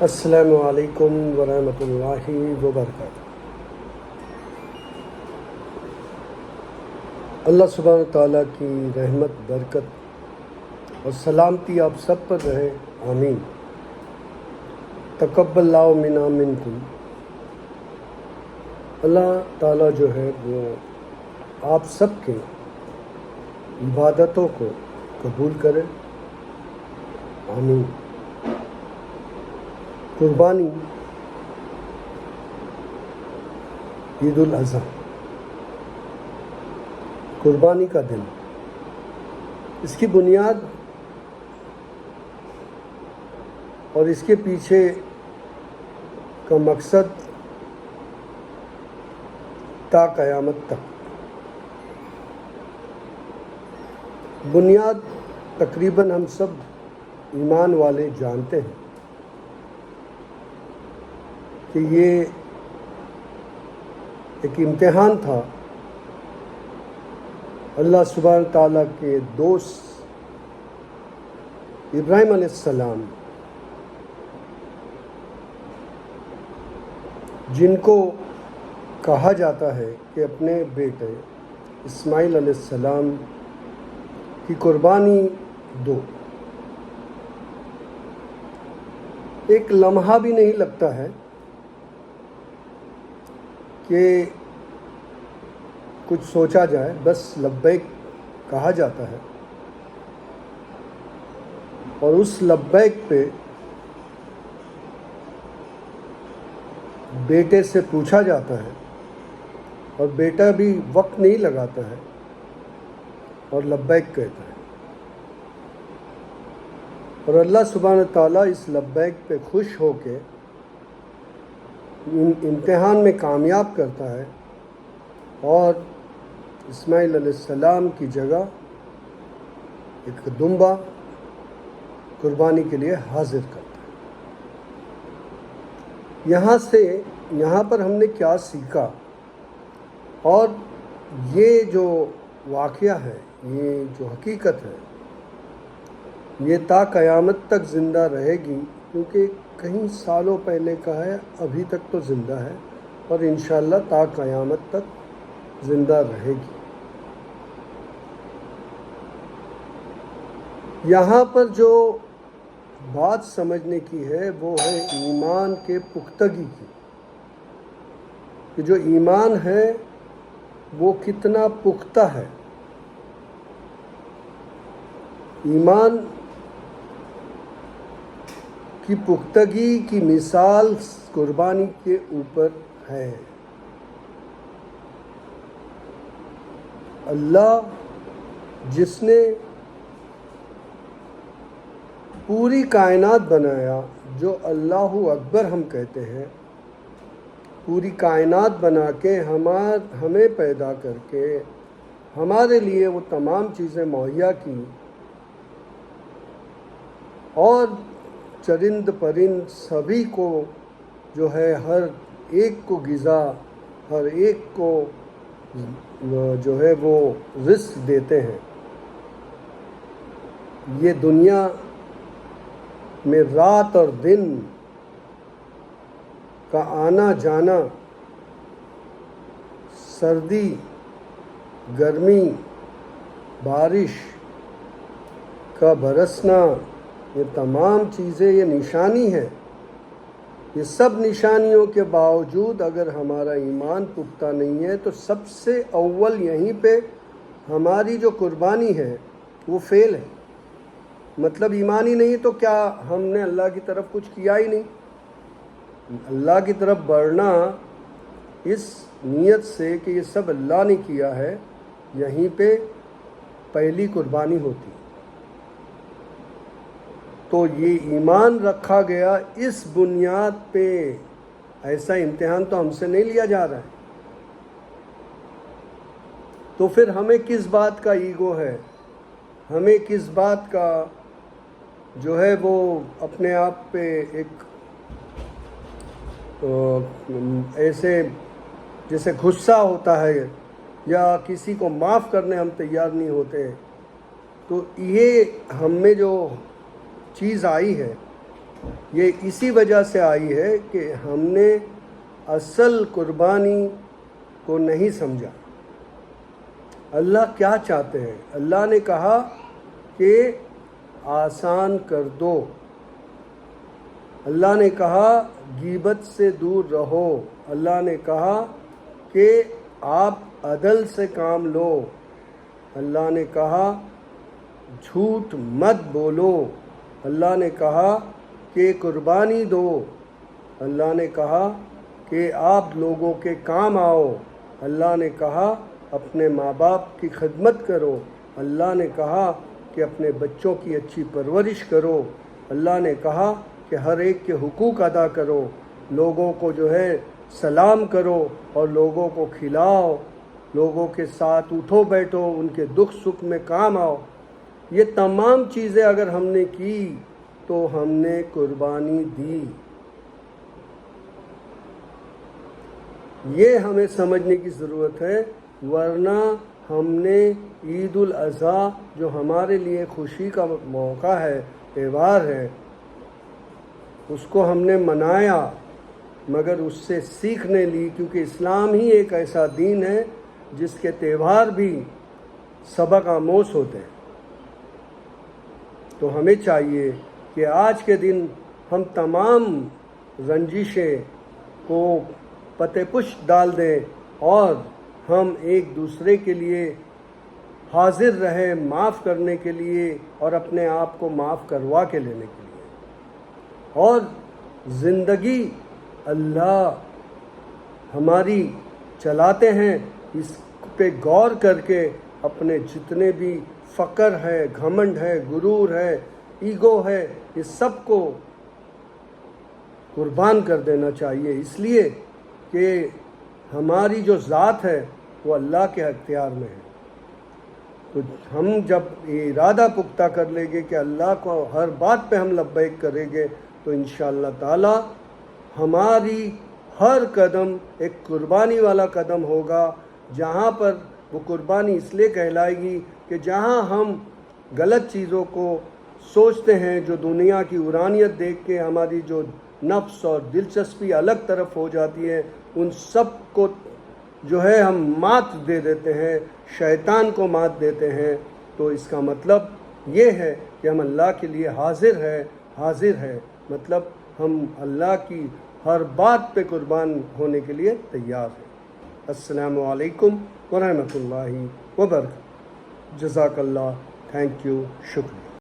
السلام علیکم ورحمۃ اللہ وبرکاتہ۔ اللہ سبحانہ تعالیٰ کی رحمت، برکت اور سلامتی آپ سب پر رہے، آمین۔ تقبل اللہ منا منکم۔ اللہ تعالیٰ جو ہے وہ آپ سب کے عبادتوں کو قبول کرے، آمین۔ قربانی، عید الاضحیٰ، قربانی کا دن، اس کی بنیاد اور اس کے پیچھے کا مقصد تا قیامت تک، بنیاد تقریباً ہم سب ایمان والے جانتے ہیں کہ یہ ایک امتحان تھا اللہ سبحانہ تعالیٰ کے دوست ابراہیم علیہ السلام، جن کو کہا جاتا ہے کہ اپنے بیٹے اسماعیل علیہ السلام کی قربانی دو۔ ایک لمحہ بھی نہیں لگتا ہے کہ کچھ سوچا جائے، بس لبیک کہا جاتا ہے، اور اس لبیک پہ بیٹے سے پوچھا جاتا ہے، اور بیٹا بھی وقت نہیں لگاتا ہے اور لبیک کہتا ہے، اور اللہ سبحانہ تعالیٰ اس لبیک پہ خوش ہو کے امتحان میں کامیاب کرتا ہے، اور اسماعیل علیہ السلام کی جگہ ایک دمبا قربانی کے لیے حاضر کرتا ہے۔ یہاں پر ہم نے کیا سیکھا، اور یہ جو واقعہ ہے، یہ جو حقیقت ہے، یہ تا قیامت تک زندہ رہے گی، کیونکہ کئی سالوں پہلے کا ہے، ابھی تک تو زندہ ہے، اور انشاءاللہ تا قیامت تک زندہ رہے گی۔ یہاں پر جو بات سمجھنے کی ہے وہ ہے ایمان کے پختگی کی، کہ جو ایمان ہے وہ کتنا پختہ ہے۔ ایمان کی پختگی کی مثال قربانی کے اوپر ہے۔ اللہ جس نے پوری کائنات بنایا، جو اللہ اکبر ہم کہتے ہیں، پوری کائنات بنا کے ہمیں پیدا کر کے ہمارے لیے وہ تمام چیزیں مہیا کی، اور چرند پرند سبھی کو جو ہے ہر ایک کو غذا، ہر ایک کو جو ہے وہ رزق دیتے ہیں۔ یہ دنیا میں رات اور دن کا آنا جانا، سردی، گرمی، بارش کا برسنا، یہ تمام چیزیں یہ نشانی ہے۔ یہ سب نشانیوں کے باوجود اگر ہمارا ایمان پختہ نہیں ہے تو سب سے اول یہیں پہ ہماری جو قربانی ہے وہ فیل ہے۔ مطلب ایمان ہی نہیں تو کیا ہم نے اللہ کی طرف کچھ کیا ہی نہیں؟ اللہ کی طرف بڑھنا اس نیت سے کہ یہ سب اللہ نے کیا ہے، یہیں پہ پہلی قربانی ہوتی۔ تو یہ ایمان رکھا گیا اس بنیاد پہ، ایسا امتحان تو ہم سے نہیں لیا جا رہا ہے، تو پھر ہمیں کس بات کا ایگو ہے، ہمیں کس بات کا جو ہے وہ اپنے آپ پہ ایک ایسے جیسے غصہ ہوتا ہے، یا کسی کو معاف کرنے ہم تیار نہیں ہوتے، تو یہ ہم میں جو چیز آئی ہے یہ اسی وجہ سے آئی ہے کہ ہم نے اصل قربانی کو نہیں سمجھا۔ اللہ کیا چاہتے ہیں؟ اللہ نے کہا کہ آسان کر دو، اللہ نے کہا غیبت سے دور رہو، اللہ نے کہا کہ آپ عدل سے کام لو، اللہ نے کہا جھوٹ مت بولو، اللہ نے کہا کہ قربانی دو، اللہ نے کہا کہ آپ لوگوں کے کام آؤ، اللہ نے کہا اپنے ماں باپ کی خدمت کرو، اللہ نے کہا کہ اپنے بچوں کی اچھی پرورش کرو، اللہ نے کہا کہ ہر ایک کے حقوق ادا کرو، لوگوں کو جو ہے سلام کرو اور لوگوں کو کھلاؤ، لوگوں کے ساتھ اٹھو بیٹھو، ان کے دکھ سکھ میں کام آؤ۔ یہ تمام چیزیں اگر ہم نے کی تو ہم نے قربانی دی۔ یہ ہمیں سمجھنے کی ضرورت ہے، ورنہ ہم نے عید الاضحیٰ جو ہمارے لیے خوشی کا موقع ہے، تہوار ہے، اس کو ہم نے منایا مگر اس سے سیکھ نہیں لی، کیونکہ اسلام ہی ایک ایسا دین ہے جس کے تہوار بھی سبق آموز ہوتے ہیں۔ تو ہمیں چاہیے کہ آج کے دن ہم تمام رنجشیں کو پتے پش ڈال دیں اور ہم ایک دوسرے کے لیے حاضر رہیں، معاف کرنے کے لیے اور اپنے آپ کو معاف کروا کے لینے کے لیے۔ اور زندگی اللہ ہماری چلاتے ہیں، اس پہ غور کر کے اپنے جتنے بھی فقر ہے، گھمنڈ ہے، غرور ہے، ایگو ہے، اس سب کو قربان کر دینا چاہیے، اس لیے کہ ہماری جو ذات ہے وہ اللہ کے اختیار میں ہے۔ تو ہم جب یہ ارادہ پختہ کر لیں گے کہ اللہ کو ہر بات پہ ہم لبیک کریں گے تو انشاءاللہ تعالی ہماری ہر قدم ایک قربانی والا قدم ہوگا، جہاں پر وہ قربانی اس لیے کہلائے گی کہ جہاں ہم غلط چیزوں کو سوچتے ہیں، جو دنیا کی عرانیت دیکھ کے ہماری جو نفس اور دلچسپی الگ طرف ہو جاتی ہے، ان سب کو جو ہے ہم مات دے دیتے ہیں، شیطان کو مات دیتے ہیں۔ تو اس کا مطلب یہ ہے کہ ہم اللہ کے لیے حاضر ہے، مطلب ہم اللہ کی ہر بات پہ قربان ہونے کے لیے تیار ہیں۔ السلام علیکم ورحمۃ اللہ وبرکاتہ۔ جزاک اللہ، تھینک یو، شکریہ۔